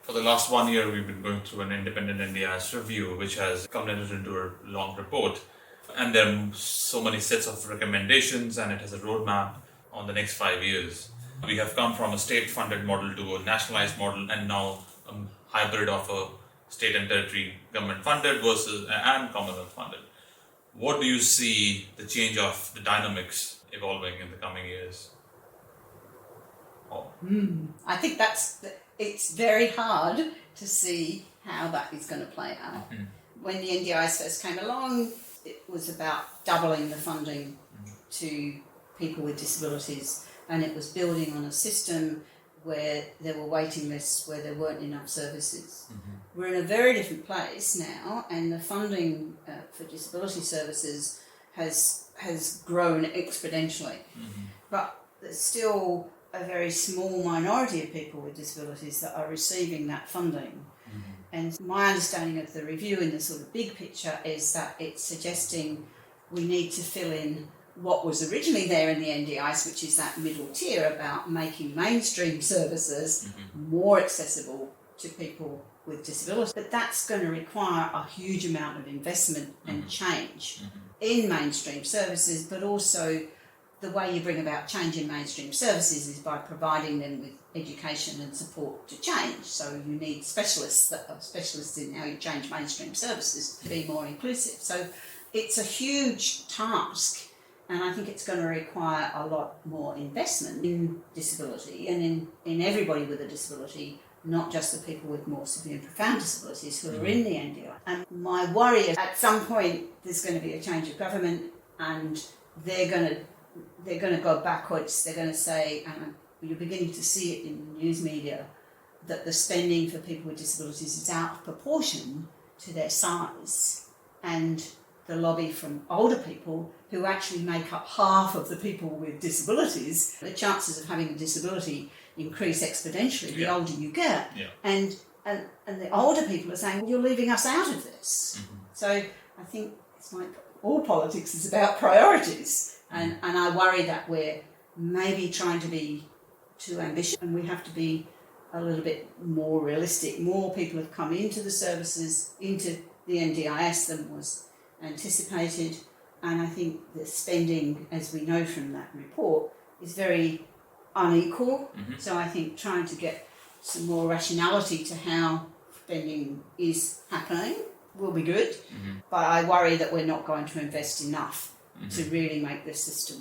For the last 1 year, we've been going through an independent NDIS review, which has culminated into a long report. And there are so many sets of recommendations, and it has a roadmap on the next 5 years. We have come from a state-funded model to a nationalized model, and now a hybrid of a state and territory government-funded versus and commonwealth-funded. What do you see the change of the dynamics evolving in the coming years? I think it's very hard to see how that is going to play out. When the NDIS first came along, it was about doubling the funding to people with disabilities, and it was building on a system where there were waiting lists, where there weren't enough services. We're in a very different place now, and the funding for disability services has grown exponentially. But there's still a very small minority of people with disabilities that are receiving that funding. And my understanding of the review in the sort of big picture is that it's suggesting we need to fill in what was originally there in the NDIS, which is that middle tier about making mainstream services more accessible to people with disabilities. But that's going to require a huge amount of investment and change in mainstream services, but also the way you bring about change in mainstream services is by providing them with education and support to change. So you need specialists that are specialists in how you change mainstream services to be more inclusive. So it's a huge task, and I think it's going to require a lot more investment in disability and in everybody with a disability, not just the people with more severe and profound disabilities who are in the NDI. And my worry is at some point there's going to be a change of government, and they're going to go backwards. They're going to say, and you're beginning to see it in the news media, that the spending for people with disabilities is out of proportion to their size, and the lobby from older people, who actually make up half of the people with disabilities, the chances of having a disability increase exponentially the older you get. And the older people are saying, well, you're leaving us out of this. So I think it's like all politics is about priorities. And I worry that we're maybe trying to be too ambitious, and we have to be a little bit more realistic. More people have come into the services, into the NDIS than was anticipated, and I think the spending, as we know from that report, is very unequal. So I think trying to get some more rationality to how spending is happening will be good, but I worry that we're not going to invest enough to really make this system